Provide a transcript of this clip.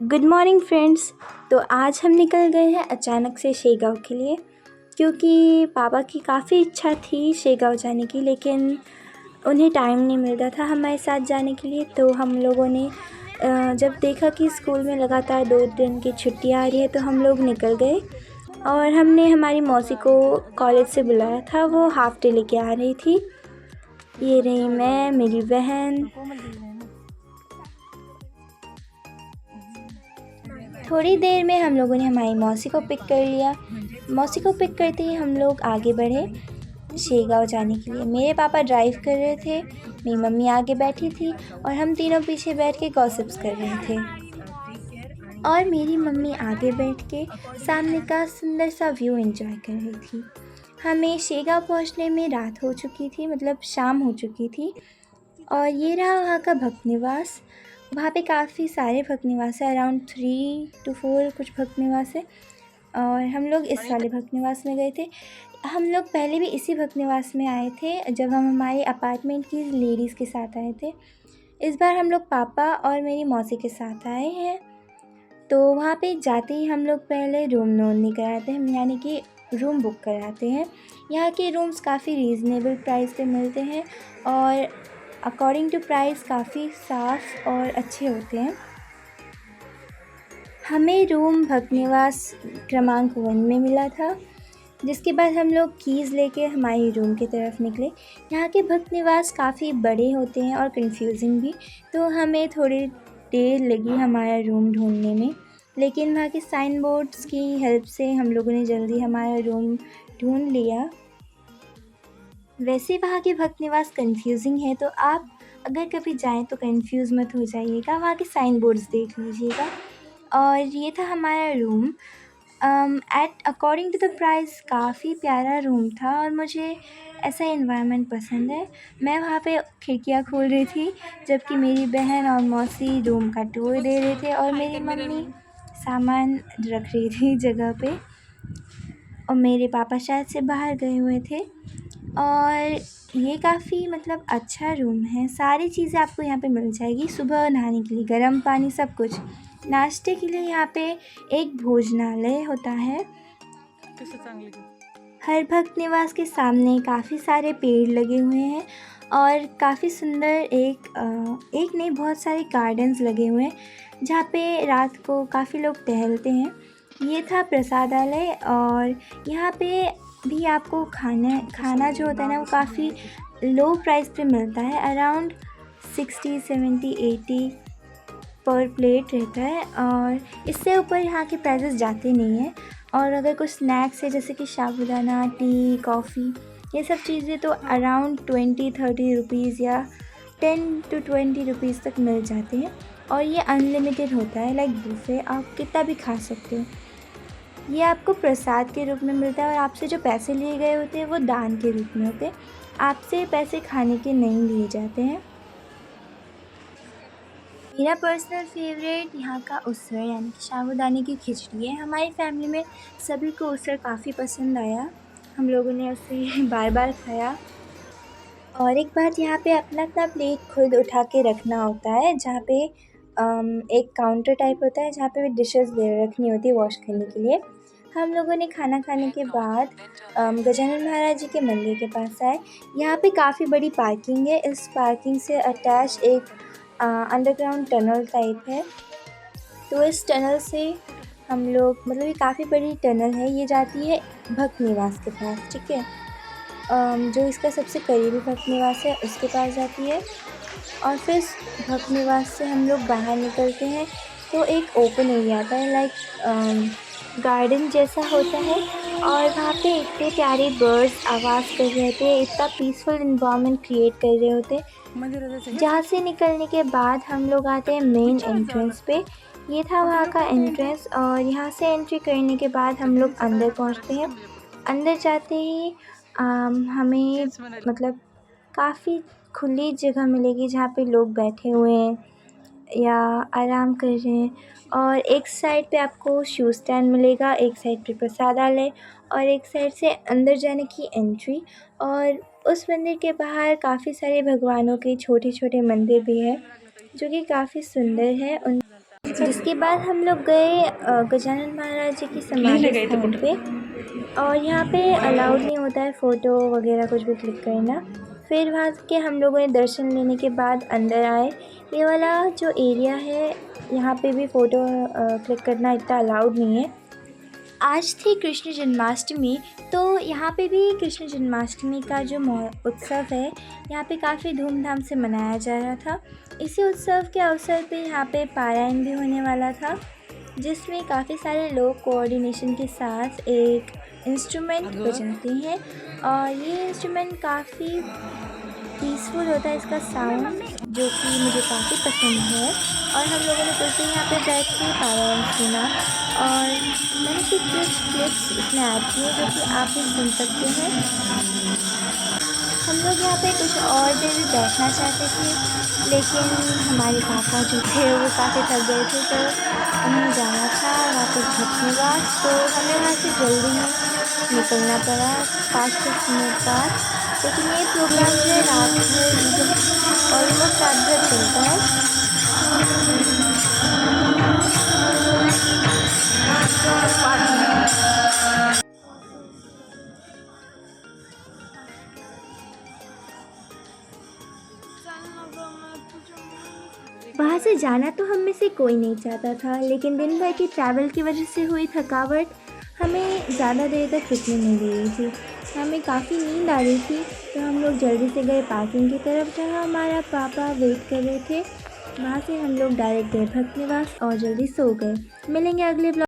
Good morning friends. तो आज हम निकल गए हैं अचानक से शेगांव के लिए, क्योंकि पापा की काफ़ी इच्छा थी शेगांव जाने की, लेकिन उन्हें टाइम नहीं मिल रहा था हमारे साथ जाने के लिए। तो हम लोगों ने जब देखा कि स्कूल में लगातार 2 दिन की छुट्टी आ रही है तो हम लोग निकल गए। और हमने हमारी मौसी को कॉलेज से बुलाया था, वो हाफ़ डे लेके आ रही थी। ये रही मैं, मेरी बहन। थोड़ी देर में हम लोगों ने हमारी मौसी को पिक कर लिया। मौसी को पिक करते ही हम लोग आगे बढ़े शेगांव जाने के लिए। मेरे पापा ड्राइव कर रहे थे, मेरी मम्मी आगे बैठी थी और हम तीनों पीछे बैठ के गॉसिप्स कर रहे थे। और मेरी मम्मी आगे बैठ के सामने का सुंदर सा व्यू एंजॉय कर रही थी। हमें शेगांव पहुंचने में रात हो चुकी थी, मतलब शाम हो चुकी थी। और ये रहा वहाँ का भक्त निवास। वहाँ पे काफ़ी सारे भक्त निवास है, अराउंड 3 to 4 कुछ भक्त निवास है। और हम लोग इस वाले भक्त निवास में गए थे। हम लोग पहले भी इसी भक्त निवास में आए थे जब हम हमारे अपार्टमेंट की लेडीज़ के साथ आए थे। इस बार हम लोग पापा और मेरी मौसी के साथ आए हैं। तो वहाँ पे जाते ही हम लोग पहले रूम नोंदनी कराते हैं, यानी कि रूम बुक कराते हैं। यहाँ के रूम्स काफ़ी रीज़नेबल प्राइस पे मिलते हैं और अकॉर्डिंग टू प्राइस काफ़ी साफ़ और अच्छे होते हैं। हमें रूम भक्त निवास क्रमांक 1 में मिला था, जिसके बाद हम लोग कीज़ लेके हमारी रूम की तरफ निकले। यहाँ के भक्त निवास काफ़ी बड़े होते हैं और कंफ्यूजिंग भी, तो हमें थोड़ी देर लगी हमारा रूम ढूंढने में, लेकिन वहाँ के साइन बोर्ड्स की हेल्प से हम लोगों ने जल्दी हमारा रूम ढूंढ लिया। वैसे वहाँ के भक्त निवास कंफ्यूजिंग है, तो आप अगर कभी जाएं तो कंफ्यूज मत हो जाइएगा, वहाँ के साइन बोर्ड्स देख लीजिएगा। और ये था हमारा room. At according to the price काफ़ी प्यारा रूम था और मुझे ऐसा एनवायरनमेंट पसंद है। मैं वहाँ पे खिड़कियाँ खोल रही थी, जबकि मेरी बहन और मौसी रूम का टूर दे रहे थे और मेरी मम्मी सामान रख रही थी जगह पे, और मेरे पापा शायद से बाहर गए हुए थे। और ये काफ़ी मतलब अच्छा रूम है, सारी चीज़ें आपको यहाँ पे मिल जाएगी। सुबह नहाने के लिए गर्म पानी, सब कुछ। नाश्ते के लिए यहाँ पे एक भोजनालय होता है। हर भक्त निवास के सामने काफ़ी सारे पेड़ लगे हुए हैं और काफ़ी सुंदर एक नहीं बहुत सारे गार्डन्स लगे हुए हैं जहाँ पे रात को काफ़ी लोग टहलते हैं। ये था प्रसादालय और यहाँ पे भी आपको खाना जो होता है ना, वो काफ़ी लो प्राइस पे मिलता है, अराउंड 60, 70, 80 पर प्लेट रहता है और इससे ऊपर यहाँ के प्राइसेस जाते नहीं हैं। और अगर कुछ स्नैक्स है जैसे कि साबूदाना, टी, कॉफ़ी, ये सब चीज़ें तो अराउंड 20-30 रुपीज़ या 10-20 रुपीज़ तक मिल जाते हैं। और ये अनलिमिटेड होता है, लाइक बुफे, आप कितना भी खा सकते हो। ये आपको प्रसाद के रूप में मिलता है और आपसे जो पैसे लिए गए होते हैं वो दान के रूप में होते हैं, आपसे पैसे खाने के नहीं लिए जाते हैं। मेरा पर्सनल फेवरेट यहाँ का उसर यानी कि साबूदाने की खिचड़ी है। हमारी फैमिली में सभी को उसर काफ़ी पसंद आया, हम लोगों ने उसे बार बार खाया। और एक बात, यहाँ पे अपना अपना प्लेट खुद उठा के रखना होता है, जहाँ पे एक काउंटर टाइप होता है जहाँ पे डिशेस रखनी होती है वॉश करने के लिए। हम लोगों ने खाना खाने के बाद गजानन महाराज जी के मंदिर के पास आए। यहाँ पे काफ़ी बड़ी पार्किंग है, इस पार्किंग से अटैच एक अंडरग्राउंड टनल टाइप है। तो इस टनल से हम लोग, मतलब ये काफ़ी बड़ी टनल है, ये जाती है भक्त निवास के पास, ठीक है। जो इसका सबसे करीबी भक्त निवास है उसके पास जाती है। और फिर भक्त निवास से हम लोग बाहर निकलते हैं तो एक ओपन एरिया आता है, लाइक गार्डन जैसा होता है। और वहाँ पे इतने प्यारे बर्ड्स आवाज़ कर रहे होते हैं, इतना पीसफुल इन्वायरमेंट क्रिएट कर रहे होते हैं। जहाँ से निकलने के बाद हम लोग आते हैं मेन एंट्रेंस पे। ये था वहाँ का एंट्रेंस और यहाँ से एंट्री करने के बाद हम लोग अंदर पहुँचते हैं। अंदर जाते ही हमें मतलब काफ़ी खुली जगह मिलेगी जहाँ पे लोग बैठे हुए हैं या आराम कर रहे हैं। और एक साइड पे आपको शू स्टैंड मिलेगा, एक साइड पे प्रसादालय और एक साइड से अंदर जाने की एंट्री। और उस मंदिर के बाहर काफ़ी सारे भगवानों के छोटे छोटे मंदिर भी हैं। जो कि काफ़ी सुंदर है। उन जिसके बाद हम लोग गए गजानन महाराज जी की समाधि स्थान पे, और यहाँ पे अलाउड नहीं होता है फ़ोटो वगैरह कुछ भी क्लिक करना। फिर वहाँ के हम लोगों ने दर्शन लेने के बाद अंदर आए। ये वाला जो एरिया है, यहाँ पे भी फ़ोटो क्लिक करना इतना अलाउड नहीं है। आज थी कृष्ण जन्माष्टमी, तो यहाँ पे भी कृष्ण जन्माष्टमी का जो उत्सव है, यहाँ पे काफ़ी धूमधाम से मनाया जा रहा था। इसी उत्सव के अवसर पे यहाँ पे पारायण भी होने वाला था, जिसमें काफ़ी सारे लोग कोऑर्डिनेशन के साथ एक इंस्ट्रूमेंट बजाते हैं, और ये इंस्ट्रूमेंट काफ़ी पीसफुल होता है इसका साउंड, जो कि मुझे काफ़ी पसंद है। और हम लोगों ने कुछ देर यहाँ पे बैठ के पारायण सुना, और मैंने कुछ क्लिप्स इसमें ऐड किए जो कि आप भी सुन सकते हैं। हम लोग यहाँ पे कुछ और देर भी बैठना चाहते थे, लेकिन हमारे पापा जो थे वो काफ़ी थक गए थे, तो उन्हें जाना था वापस भटनीवास, तो हमें वहाँ से जल्दी ही निकलना पड़ा 5-6 मिनट बाद। लेकिन ये प्रोग्राम जो है रात भर, ऑलमोस्ट रात भर चलता है। वहाँ से जाना तो हम में से कोई नहीं चाहता था, लेकिन दिन भर की ट्रैवल की वजह से हुई थकावट हमें ज़्यादा देर तक रुकने नहीं दे रही थी। हमें काफ़ी नींद आ रही थी, तो हम लोग जल्दी से गए पार्किंग की तरफ, जहाँ हमारा पापा वेट कर रहे थे। वहाँ से हम लोग डायरेक्ट गए भटनीवास और जल्दी सो गए। मिलेंगे अगले ब्लॉग।